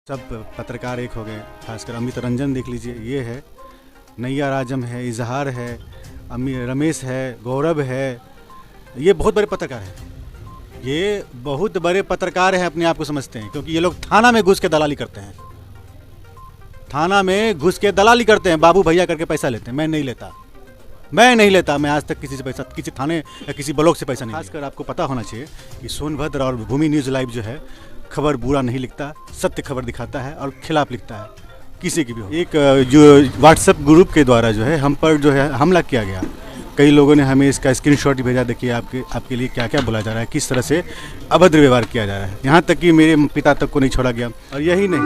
सब पत्रकार एक हो गए, खासकर अमित रंजन देख लीजिए, ये है नैया राजम है, इजहार है, रमेश है, गौरव है। ये बहुत बड़े पत्रकार हैं, ये बहुत बड़े पत्रकार हैं, अपने आप को समझते हैं, क्योंकि ये लोग थाना में घुस के दलाली करते हैं। थाना में घुस के दलाली करते हैं, बाबू भैया करके पैसा लेते हैं। मैं नहीं लेता, मैं आज तक किसी से पैसा, किसी थाने या किसी ब्लॉक से पैसा नहीं। खासकर आपको पता होना चाहिए कि सोनभद्र और भूमि न्यूज़ लाइव जो है, खबर बुरा नहीं लिखता, सत्य खबर दिखाता है और खिलाफ लिखता है, किसी की भी हो। एक जो व्हाट्सएप ग्रुप के द्वारा जो है हम पर जो है हमला किया गया, कई लोगों ने हमें इसका स्क्रीनशॉट भेजा। देखिए आपके लिए क्या क्या बोला जा रहा है, किस तरह से अभद्र व्यवहार किया जा रहा है, यहाँ तक कि मेरे पिता तक को नहीं छोड़ा गया। और यही नहीं,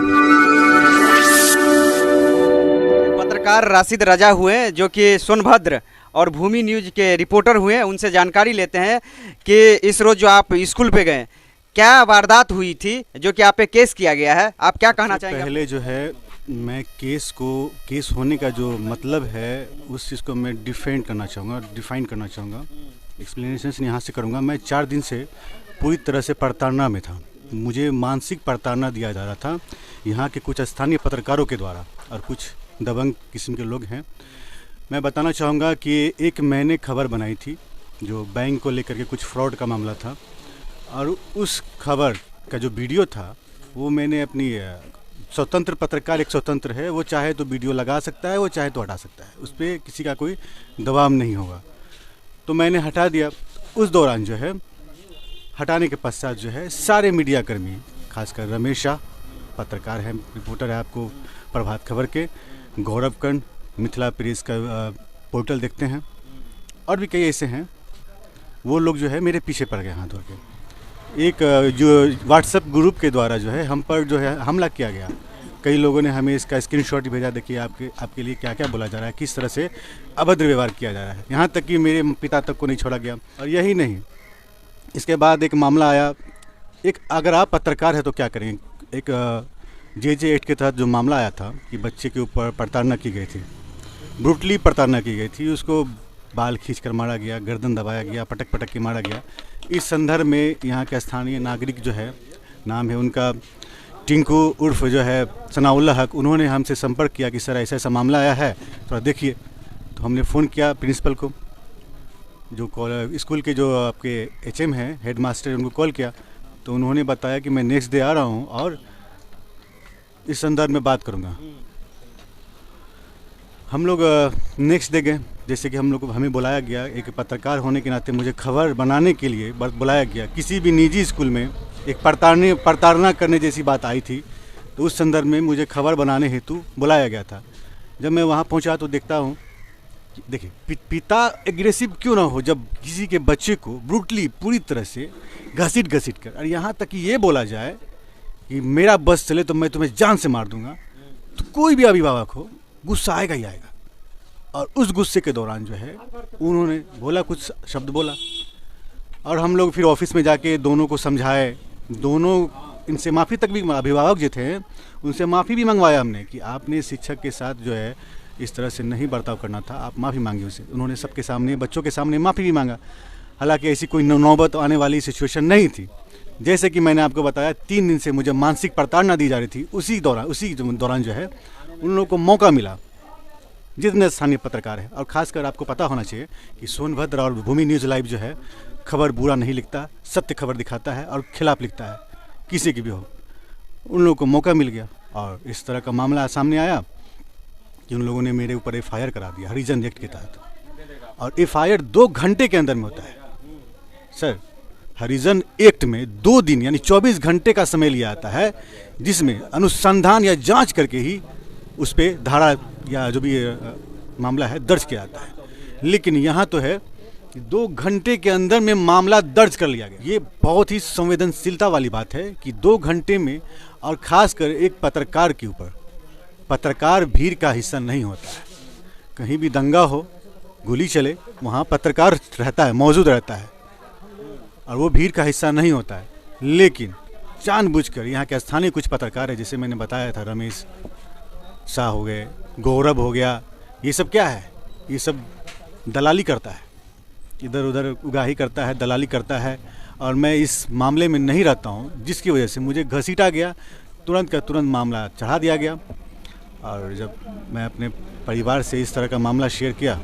पत्रकार राशिद रजा हुए जो कि सोनभद्र और भूमि न्यूज के रिपोर्टर हुए, उनसे जानकारी लेते हैं कि इस रोज जो आप स्कूल पे गए, क्या वारदात हुई थी जो कि आप पे केस किया गया है, आप क्या कहना चाहेंगे? पहले जो है मैं केस होने का जो मतलब है उस चीज़ को मैं डिफाइन करना चाहूँगा, एक्सप्लेनेशन यहाँ से करूँगा। मैं 4 दिन से पूरी तरह से प्रताड़ना में था, मुझे मानसिक प्रताड़ना दिया जा रहा था यहाँ के कुछ स्थानीय पत्रकारों के द्वारा, और कुछ दबंग किस्म के लोग हैं। मैं बताना चाहूँगा कि एक मैंने खबर बनाई थी जो बैंक को लेकर के कुछ फ्रॉड का मामला था, और उस खबर का जो वीडियो था वो मैंने अपनी स्वतंत्र पत्रकार एक स्वतंत्र है, वो चाहे तो वीडियो लगा सकता है, वो चाहे तो हटा सकता है, उस पर किसी का कोई दबाव नहीं होगा। तो मैंने हटा दिया। उस दौरान जो है हटाने के पश्चात जो है सारे मीडिया कर्मी, खासकर रमेश शाह पत्रकार हैं, रिपोर्टर है आपको प्रभात खबर के, गौरव कर्ण मिथिला प्रेस का पोर्टल देखते हैं, और भी कई ऐसे हैं, वो लोग जो है मेरे पीछे पड़ गए हाथ धो के। एक जो व्हाट्सएप ग्रुप के द्वारा जो है हम पर जो है हमला किया गया, कई लोगों ने हमें इसका स्क्रीनशॉट भेजा। देखिए आपके लिए क्या क्या बोला जा रहा है, किस तरह से अभद्र व्यवहार किया जा रहा है, यहाँ तक कि मेरे पिता तक को नहीं छोड़ा गया। और यही नहीं, इसके बाद एक मामला आया, अगर आप पत्रकार हैं तो क्या करेंगे, एक JJ एक्ट के तहत जो मामला आया था कि बच्चे के ऊपर प्रताड़ना की गई थी, ब्रूटली प्रताड़ना की गई थी, उसको बाल खींचकर मारा गया, गर्दन दबाया गया, पटक के मारा गया। इस संदर्भ में यहाँ के स्थानीय नागरिक जो है, नाम है उनका टिंकू उर्फ जो है सनाउल्ला हक, उन्होंने हमसे संपर्क किया कि सर ऐसा ऐसा मामला आया है, थोड़ा देखिए। तो हमने फ़ोन किया प्रिंसिपल को, जो स्कूल के जो आपके HM हैं, हेड मास्टर, उनको कॉल किया, तो उन्होंने बताया कि मैं नेक्स्ट डे आ रहा हूँ और इस संदर्भ में बात करूँगा। हम लोग नेक्स्ट डे गए, जैसे कि हमें बुलाया गया, एक पत्रकार होने के नाते मुझे खबर बनाने के लिए बुलाया गया। किसी भी निजी स्कूल में एक प्रताड़ना करने जैसी बात आई थी, तो उस संदर्भ में मुझे खबर बनाने हेतु बुलाया गया था। जब मैं वहाँ पहुँचा तो देखता हूँ, देखिए पिता एग्रेसिव क्यों ना हो, जब किसी के बच्चे को ब्रूटली पूरी तरह से घसीट कर, और यहाँ तक कि ये बोला जाए कि मेरा बस चले तो मैं तुम्हें जान से मार दूंगा, तो कोई भी अभिभावक हो गुस्सा आएगा ही आएगा। और उस गुस्से के दौरान जो है उन्होंने बोला, कुछ शब्द बोला, और हम लोग फिर ऑफिस में जाके दोनों को समझाए, दोनों इनसे माफ़ी तक भी, अभिभावक जो थे उनसे माफ़ी भी मंगवाया हमने कि आपने शिक्षक के साथ जो है इस तरह से नहीं बर्ताव करना था, आप माफ़ी मांगी उसे। उन्होंने सबके सामने, बच्चों के सामने माफ़ी भी मांगा। हालांकि ऐसी कोई नौबत आने वाली सिचुएशन नहीं थी। जैसे कि मैंने आपको बताया, 3 दिन से मुझे मानसिक प्रताड़ना दी जा रही थी। उसी दौरान जो है उन लोगों को मौका मिला, जितने स्थानीय पत्रकार हैं, और ख़ासकर आपको पता होना चाहिए कि सोनभद्र और भूमि न्यूज़ लाइव जो है, खबर बुरा नहीं लिखता, सत्य खबर दिखाता है और खिलाफ लिखता है, किसी की भी हो। उन लोगों को मौका मिल गया, और इस तरह का मामला सामने आया कि उन लोगों ने मेरे ऊपर FIR करा दिया हरिजन एक्ट के तहत। और FIR 2 घंटे के अंदर में होता है सर। हरिजन एक्ट में 2 दिन यानी 24 घंटे का समय लिया जाता है, जिसमें अनुसंधान या जांच करके ही उस पर धारा या जो भी मामला है दर्ज किया जाता है। लेकिन यहाँ तो है कि 2 घंटे के अंदर में मामला दर्ज कर लिया गया। ये बहुत ही संवेदनशीलता वाली बात है कि 2 घंटे में, और ख़ासकर एक पत्रकार के ऊपर, पत्रकार भीड़ का हिस्सा नहीं होता है। कहीं भी दंगा हो, गोली चले, वहाँ पत्रकार रहता है, मौजूद रहता है, और वो भीड़ का हिस्सा नहीं होता है। लेकिन जानबूझकर यहाँ के स्थानीय कुछ पत्रकार है, जैसे मैंने बताया था, रमेश शाह हो गए, गौरव हो गया, ये सब क्या है, ये सब दलाली करता है, इधर उधर उगाही करता है, दलाली करता है, और मैं इस मामले में नहीं रहता हूँ, जिसकी वजह से मुझे घसीटा गया। तुरंत का तुरंत मामला चढ़ा दिया गया। और जब मैं अपने परिवार से इस तरह का मामला शेयर किया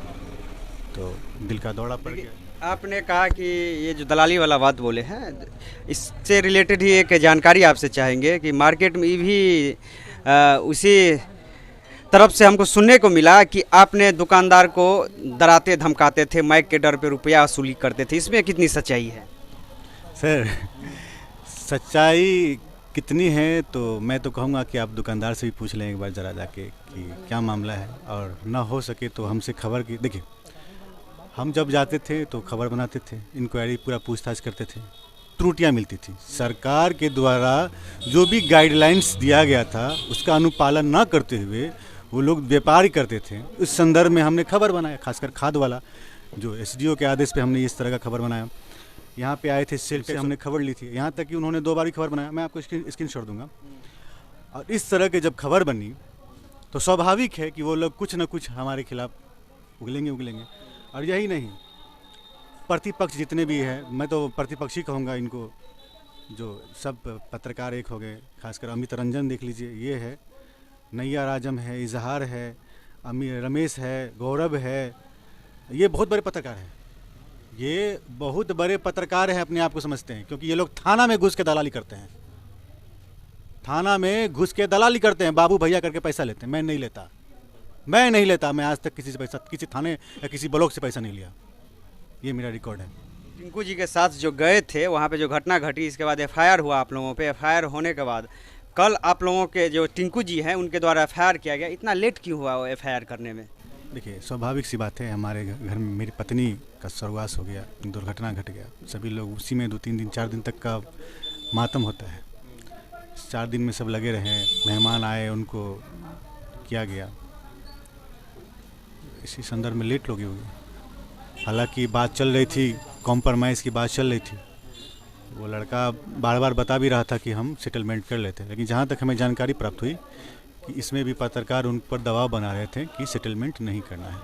तो दिल का दौरा पड़ गया। आपने कहा कि ये जो दलाली वाला बात बोले हैं, इससे रिलेटेड ही एक जानकारी आपसे चाहेंगे कि मार्केट में भी उसी तरफ से हमको सुनने को मिला कि आपने दुकानदार को डराते धमकाते थे, माइक के डर पे रुपया वसूली करते थे, इसमें कितनी सच्चाई है? सर, सच्चाई कितनी है तो मैं तो कहूँगा कि आप दुकानदार से भी पूछ लें एक बार ज़रा जाके कि क्या मामला है, और ना हो सके तो हमसे खबर की। देखिए, हम जब जाते थे तो खबर बनाते थे, इंक्वायरी पूरा पूछताछ करते थे, त्रुटियां मिलती थी। सरकार के द्वारा जो भी गाइडलाइंस दिया गया था उसका अनुपालन ना करते हुए वो लोग व्यापार करते थे। उस संदर्भ में हमने खबर बनाया, खासकर खाद वाला, जो एसडीओ के आदेश पे हमने इस तरह का खबर बनाया। यहाँ पे आए थे, सेल से हमने खबर ली थी, यहाँ तक कि उन्होंने 2 बार ही खबर बनाया, मैं आपको स्क्रीनशॉट दूंगा। और इस तरह के जब खबर बनी तो स्वाभाविक है कि वो लोग कुछ न कुछ हमारे खिलाफ उगलेंगे। और यही नहीं, प्रतिपक्ष जितने भी हैं, मैं तो प्रतिपक्षी कहूँगा इनको, जो सब पत्रकार एक हो गए, खासकर अमित रंजन देख लीजिए, ये है, नैया राजम है, इजहार है, रमेश है, गौरव है, ये बहुत बड़े पत्रकार हैं। ये बहुत बड़े पत्रकार हैं, अपने आप को समझते हैं, क्योंकि ये लोग थाना में घुस के दलाली करते हैं, थाना में घुस के दलाली करते हैं, बाबू भैया करके पैसा लेते हैं। मैं नहीं लेता, मैं आज तक किसी से पैसा, किसी थाने या किसी ब्लॉक से पैसा नहीं लिया, ये मेरा रिकॉर्ड है। टिंकू जी के साथ जो गए थे वहाँ पे जो घटना घटी, इसके बाद एफआईआर हुआ आप लोगों पे। एफआईआर होने के बाद कल आप लोगों के जो टिंकू जी हैं उनके द्वारा एफआईआर किया गया, इतना लेट क्यों हुआ वो एफआईआर करने में? देखिए, स्वाभाविक सी बात है, हमारे घर में मेरी पत्नी का स्वर्गवास हो गया, दुर्घटना घट गया, सभी लोग उसी में 2-3 दिन 4 दिन तक का मातम होता है। 4 दिन में सब लगे रहे, मेहमान आए, उनको किया गया, इसी संदर्भ में लेट लोगी होगी। हालांकि बात चल रही थी, कॉम्प्रोमाइज़ की बात चल रही थी, वो लड़का बार बार बता भी रहा था कि हम सेटलमेंट कर लेते हैं, लेकिन जहाँ तक हमें जानकारी प्राप्त हुई कि इसमें भी पत्रकार उन पर दबाव बना रहे थे कि सेटलमेंट नहीं करना है।